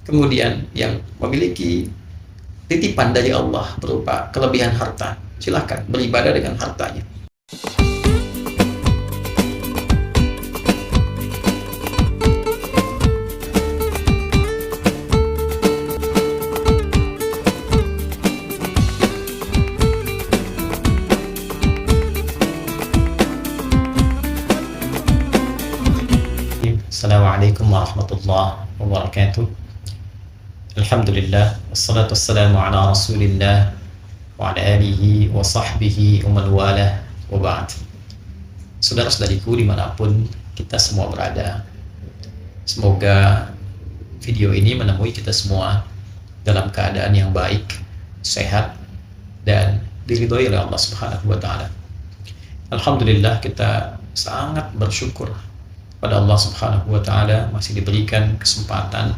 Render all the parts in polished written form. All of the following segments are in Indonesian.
kemudian yang memiliki titipan dari Allah berupa kelebihan harta, silahkan beribadah dengan hartanya. Assalamualaikum warahmatullahi wabarakatuh. Alhamdulillah, wassalatu wassalamu ala rasulillah wa ala alihi wa sahbihi wa man walah, wa ba'd. Saudara-saudariku dimanapun kita semua berada, semoga video ini menemui kita semua dalam keadaan yang baik, sehat, dan diridhoi oleh Allah Subhanahu wa Ta'ala. Alhamdulillah, kita sangat bersyukur pada Allah Subhanahu wa Ta'ala masih diberikan kesempatan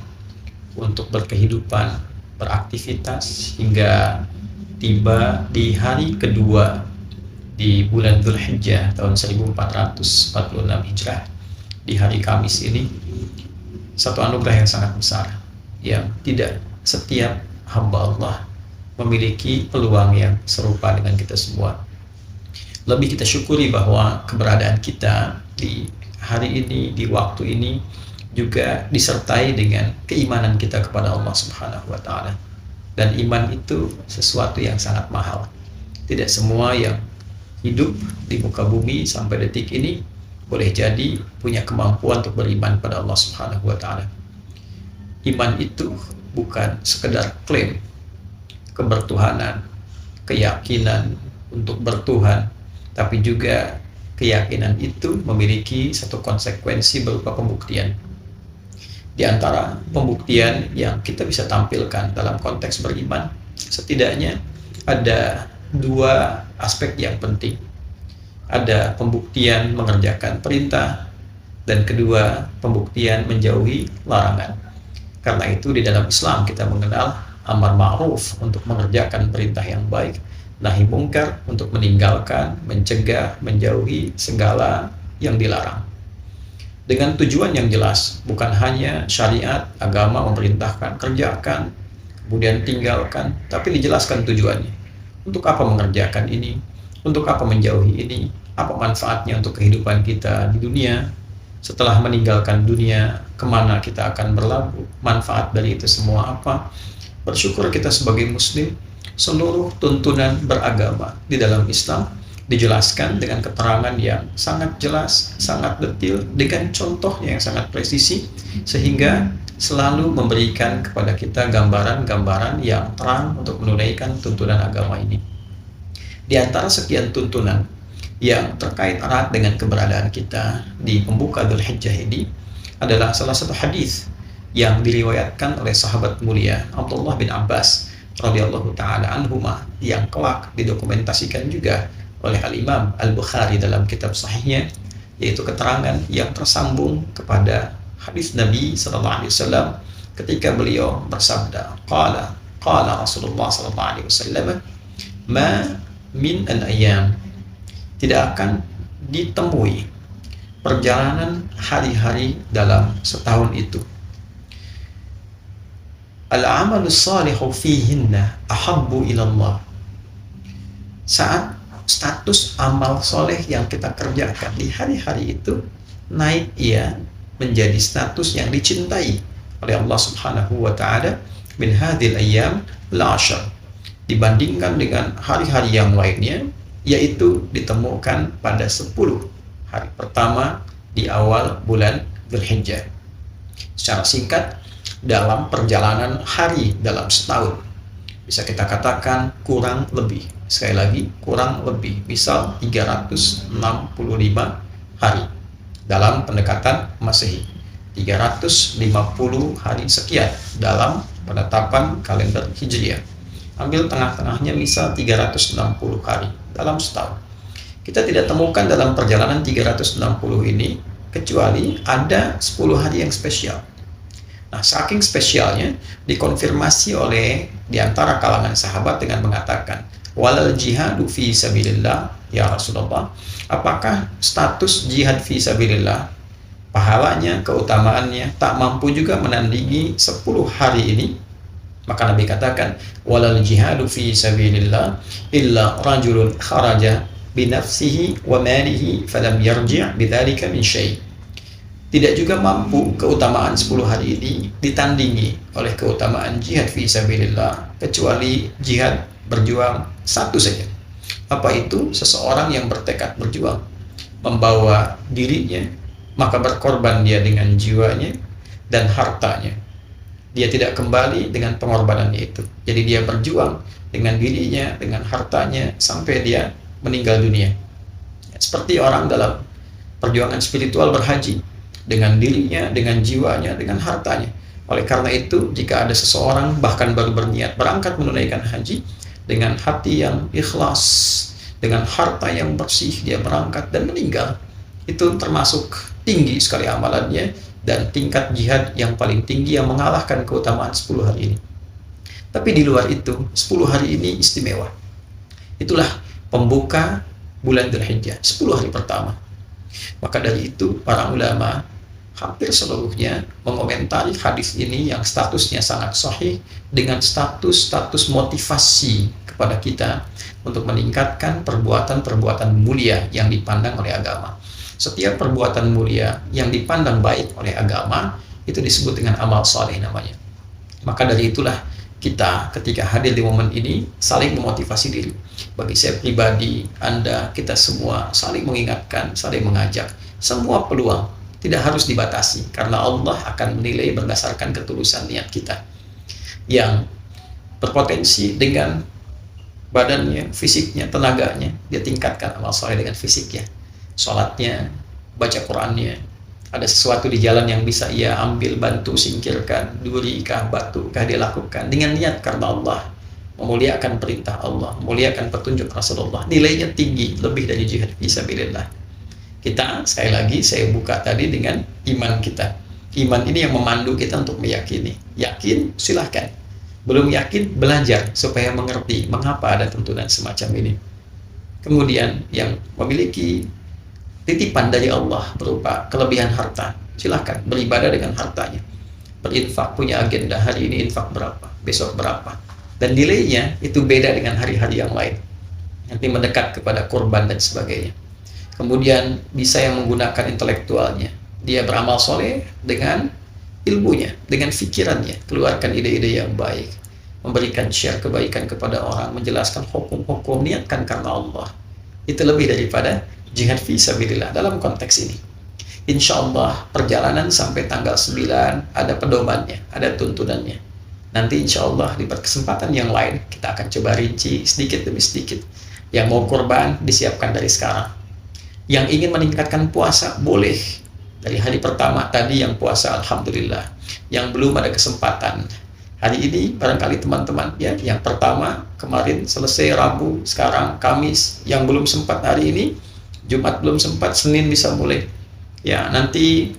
untuk berkehidupan, beraktivitas hingga tiba di hari kedua di bulan Dzulhijjah tahun 1446 Hijrah, di hari Kamis ini. Satu anugerah yang sangat besar yang tidak setiap hamba Allah memiliki peluang yang serupa dengan kita semua. Lebih kita syukuri bahwa keberadaan kita di hari ini, di waktu ini juga disertai dengan keimanan kita kepada Allah Subhanahu wa Ta'ala. Dan iman itu sesuatu yang sangat mahal. Tidak semua yang hidup di muka bumi sampai detik ini boleh jadi punya kemampuan untuk beriman pada Allah Subhanahu wa Ta'ala. Iman itu bukan sekedar klaim kebertuhanan, keyakinan untuk bertuhan, tapi juga keyakinan itu memiliki satu konsekuensi berupa pembuktian. Di antara pembuktian yang kita bisa tampilkan dalam konteks beriman, setidaknya ada dua aspek yang penting. Ada pembuktian mengerjakan perintah, dan kedua, pembuktian menjauhi larangan. Karena itu di dalam Islam kita mengenal amar ma'ruf untuk mengerjakan perintah yang baik, nahi mungkar untuk meninggalkan, mencegah, menjauhi segala yang dilarang. Dengan tujuan yang jelas, bukan hanya syariat, agama memerintahkan kerjakan, kemudian tinggalkan, tapi dijelaskan tujuannya. Untuk apa mengerjakan ini? Untuk apa menjauhi ini? Apa manfaatnya untuk kehidupan kita di dunia? Setelah meninggalkan dunia, kemana kita akan berlabuh? Manfaat dari itu semua apa? Bersyukur kita sebagai muslim, seluruh tuntunan beragama di dalam Islam dijelaskan dengan keterangan yang sangat jelas, sangat detail, dengan contohnya yang sangat presisi, sehingga selalu memberikan kepada kita gambaran-gambaran yang terang untuk menunaikan tuntunan agama ini. Di antara sekian tuntunan yang terkait erat dengan keberadaan kita di pembuka Dzulhijjah ini adalah salah satu hadis yang diriwayatkan oleh sahabat mulia Abdullah bin Abbas radhiyallahu ta'ala anhuma, yang kelak didokumentasikan juga oleh Al-Imam Al-Bukhari dalam kitab sahihnya, yaitu keterangan yang tersambung kepada hadis Nabi sallallahu alaihi wasallam ketika beliau bersabda, qala Rasulullah sallallahu alaihi wasallam, ma min al-ayyam, tidak akan ditemui perjalanan hari-hari dalam setahun itu, al-amalu salihu fihinna ahabbu ilallah, saat status amal soleh yang kita kerjakan di hari-hari itu naik ia menjadi status yang dicintai oleh Allah Subhanahu wa Ta'ala min hadhil ayyam al-ashr, dibandingkan dengan hari-hari yang lainnya, yaitu ditemukan pada 10 hari pertama di awal bulan Dzulhijjah. Secara singkat, dalam perjalanan hari dalam setahun, bisa kita katakan kurang lebih, sekali lagi kurang lebih, misal 365 hari dalam pendekatan Masehi, 350 hari sekian dalam penetapan kalender Hijriah. Ambil tengah-tengahnya, misal 360 hari dalam setahun. Kita tidak temukan dalam perjalanan 360 ini kecuali ada 10 hari yang spesial. Nah, saking spesialnya dikonfirmasi oleh diantara kalangan sahabat dengan mengatakan, walal jihadu fi sabilillah ya Rasulullah, apakah status jihad fi sabilillah pahalanya, keutamaannya tak mampu juga menandingi 10 hari ini, maka Nabi katakan, walal jihadu fi sabilillah illa rajulun kharaja binafsihi wa malihi falam yarji' bidzalika min syai'. Tidak juga mampu keutamaan 10 hari ini ditandingi oleh keutamaan jihad fi sabilillah, kecuali jihad berjuang satu saja. Apa itu? Seseorang yang bertekad berjuang, membawa dirinya, maka berkorban dia dengan jiwanya dan hartanya. Dia tidak kembali dengan pengorbanannya itu. Jadi dia berjuang dengan dirinya, dengan hartanya, sampai dia meninggal dunia. Seperti orang dalam perjuangan spiritual berhaji, dengan dirinya, dengan jiwanya, dengan hartanya. Oleh karena itu, jika ada seseorang bahkan baru berniat berangkat menunaikan haji, dengan hati yang ikhlas, dengan harta yang bersih, dia berangkat dan meninggal. Itu termasuk tinggi sekali amalannya, dan tingkat jihad yang paling tinggi yang mengalahkan keutamaan 10 hari ini. Tapi di luar itu, 10 hari ini istimewa. Itulah pembuka bulan Dzulhijjah, 10 hari pertama. Maka dari itu, para ulama hampir seluruhnya mengomentari hadis ini yang statusnya sangat sahih dengan status motivasi kepada kita untuk meningkatkan perbuatan-perbuatan mulia yang dipandang oleh agama. Setiap perbuatan mulia yang dipandang baik oleh agama itu disebut dengan amal saleh namanya. Maka dari itulah kita ketika hadir di momen ini saling memotivasi diri. Bagi saya pribadi, Anda, kita semua saling mengingatkan, saling mengajak. Semua peluang tidak harus dibatasi, karena Allah akan menilai berdasarkan ketulusan niat kita. Yang berpotensi dengan badannya, fisiknya, tenaganya, dia tingkatkan amal soleh dengan fisiknya, sholatnya, baca Qurannya. Ada sesuatu di jalan yang bisa ia ambil, bantu, singkirkan, duri kah, batu kah, dia lakukan dengan niat karena Allah, memuliakan perintah Allah, memuliakan petunjuk Rasulullah. Nilainya tinggi, lebih dari jihad fisabilillah. Kita, sekali lagi, saya buka tadi dengan iman kita. Iman ini yang memandu kita untuk meyakini. Yakin, silahkan. Belum yakin, belajar supaya mengerti mengapa ada tuntunan semacam ini. Kemudian, yang memiliki titipan dari Allah berupa kelebihan harta, silahkan beribadah dengan hartanya. Berinfak, punya agenda, hari ini infak berapa, besok berapa. Dan nilainya itu beda dengan hari-hari yang lain. Nanti mendekat kepada kurban dan sebagainya. Kemudian bisa yang menggunakan intelektualnya, dia beramal soleh dengan ilmunya, dengan fikirannya, keluarkan ide-ide yang baik, memberikan share kebaikan kepada orang, menjelaskan hukum-hukum, niatkan karena Allah. Itu lebih daripada jihad fisabilillah dalam konteks ini. Insya Allah perjalanan sampai tanggal 9 ada pedomannya, ada tuntunannya. Nanti insya Allah di kesempatan yang lain kita akan coba rinci sedikit demi sedikit. Yang mau kurban disiapkan dari sekarang. Yang ingin meningkatkan puasa boleh dari hari pertama tadi yang puasa, alhamdulillah. Yang belum ada kesempatan hari ini, barangkali teman-teman ya, yang pertama kemarin selesai Rabu, sekarang Kamis, yang belum sempat hari ini, Jumat belum sempat, Senin bisa mulai ya. Nanti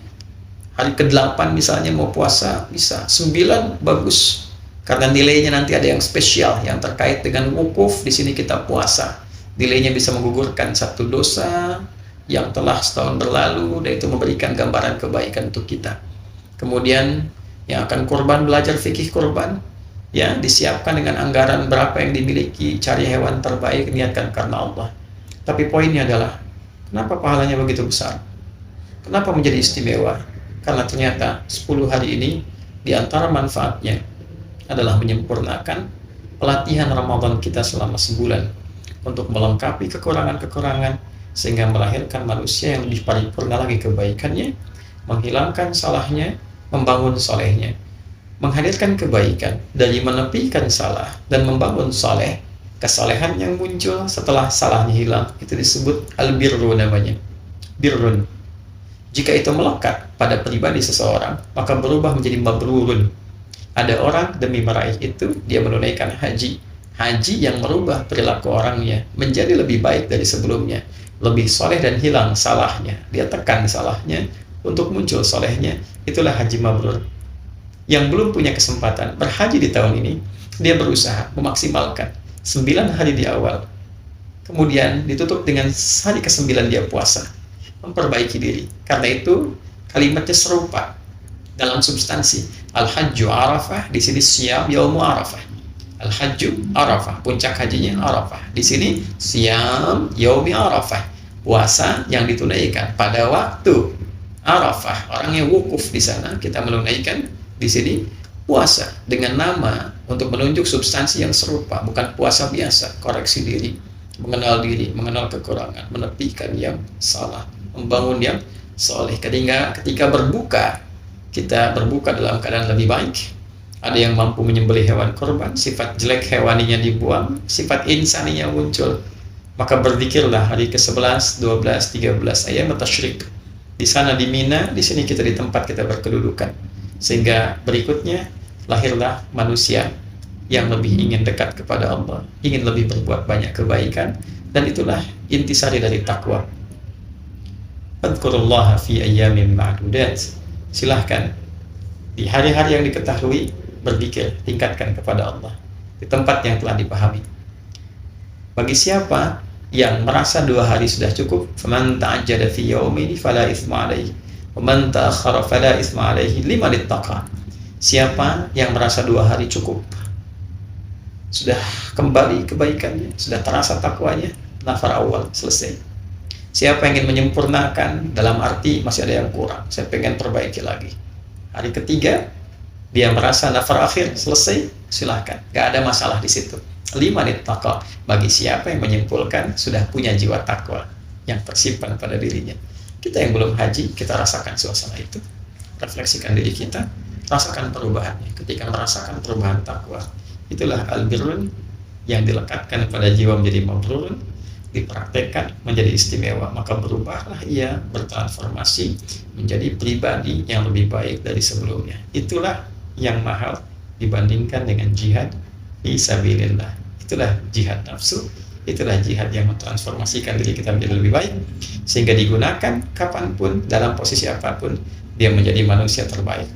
hari ke-8 misalnya mau puasa, bisa 9 bagus, karena nilainya nanti ada yang spesial yang terkait dengan wukuf. Di sini kita puasa, nilainya bisa menggugurkan satu dosa yang telah setahun berlalu, dan itu memberikan gambaran kebaikan untuk kita. Kemudian yang akan kurban, belajar fikih kurban ya, disiapkan dengan anggaran berapa yang dimiliki, cari hewan terbaik, niatkan karena Allah. Tapi poinnya adalah, kenapa pahalanya begitu besar? Kenapa menjadi istimewa? Karena ternyata 10 hari ini diantara manfaatnya adalah menyempurnakan pelatihan Ramadan kita selama sebulan untuk melengkapi kekurangan-kekurangan, sehingga melahirkan manusia yang lebih paripurna lagi kebaikannya, menghilangkan salahnya, membangun solehnya, menghadirkan kebaikan dari menepikan salah dan membangun soleh. Kesalehan yang muncul setelah salahnya hilang itu disebut al-birru namanya, birrun. Jika itu melekat pada pribadi seseorang, maka berubah menjadi mabrurun. Ada orang demi meraih itu dia menunaikan haji yang merubah perilaku orangnya menjadi lebih baik dari sebelumnya, lebih soleh dan hilang salahnya. Dia tekan salahnya untuk muncul solehnya. Itulah haji mabrur. Yang belum punya kesempatan berhaji di tahun ini, dia berusaha memaksimalkan 9 hari di awal, kemudian ditutup dengan hari ke-9 dia puasa, memperbaiki diri. Karena itu kalimatnya serupa dalam substansi. Al-Hajju Arafah, di sini Siyam Yaumu Arafah. Al-Hajju Arafah, puncak hajinya Arafah. Di sini Siyam Yaumi Arafah, puasa yang ditunaikan pada waktu Arafah. Orang yang wukuf di sana, kita menunaikan di sini puasa dengan nama untuk menunjuk substansi yang serupa, bukan puasa biasa. Koreksi diri, mengenal diri, mengenal kekurangan, menepikan yang salah, membangun yang soleh. Ketika berbuka, kita berbuka dalam keadaan lebih baik. Ada yang mampu menyembelih hewan korban, sifat jelek hewaninya dibuang, sifat insaninya muncul. Maka berzikirlah hari ke-11, 12, 13 ayam tasyrik. Di sana di Mina, di sini kita di tempat kita berkedudukan. Sehingga berikutnya lahirlah manusia yang lebih ingin dekat kepada Allah, ingin lebih berbuat banyak kebaikan, dan itulah intisari dari takwa. Fadhkurullaha fi ayyamin ma'dudat. Silahkan di hari-hari yang diketahui berzikir, tingkatkan kepada Allah di tempat yang telah dipahami. Bagi siapa yang merasa 2 hari sudah cukup, faman ta'ajjala fi yaumin fala itsma alaihi wa man ta'akhkhara fala itsma alaihi liman ittaqa. Siapa yang merasa 2 hari cukup, sudah kembali kebaikannya, sudah terasa takwanya, nafar awal selesai. Siapa yang ingin menyempurnakan, dalam arti masih ada yang kurang, saya pengen perbaiki lagi, hari ketiga dia merasa nafar akhir selesai, silahkan, gak ada masalah di situ. Liman ittaqa, bagi siapa yang menyimpulkan sudah punya jiwa takwa yang tersimpan pada dirinya. Kita yang belum haji, kita rasakan suasana itu, refleksikan diri kita, rasakan perubahannya. Ketika merasakan perubahan takwa, itulah al-birrun yang dilekatkan pada jiwa menjadi mabrurun, dipraktekkan menjadi istimewa, maka berubahlah ia, bertransformasi menjadi pribadi yang lebih baik dari sebelumnya. Itulah yang mahal dibandingkan dengan jihad fi sabilillah. Itulah jihad nafsu, itulah jihad yang mentransformasikan diri kita menjadi lebih baik, sehingga digunakan kapanpun, dalam posisi apapun, dia menjadi manusia terbaik.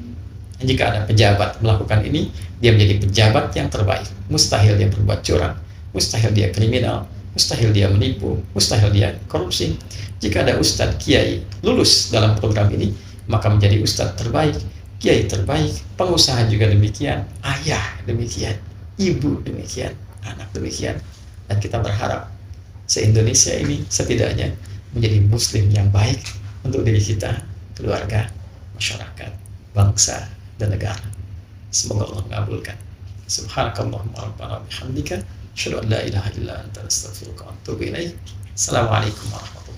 Dan jika ada pejabat melakukan ini, dia menjadi pejabat yang terbaik. Mustahil dia berbuat curang, mustahil dia kriminal, mustahil dia menipu, mustahil dia korupsi. Jika ada ustadz, kiai lulus dalam program ini, maka menjadi ustadz terbaik, kiai terbaik, pengusaha juga demikian, ayah demikian, ibu demikian, anak demikian. Dan kita berharap se-Indonesia ini setidaknya menjadi muslim yang baik untuk diri kita, keluarga, masyarakat, bangsa, dan negara. Semoga Allah mengabulkan. Subhanakallahumma rabbana bihamdika, asyhadu an la ilaha illa anta, astaghfiruka wa atubu ilaik. Assalamualaikum warahmatullahi wabarakatuh.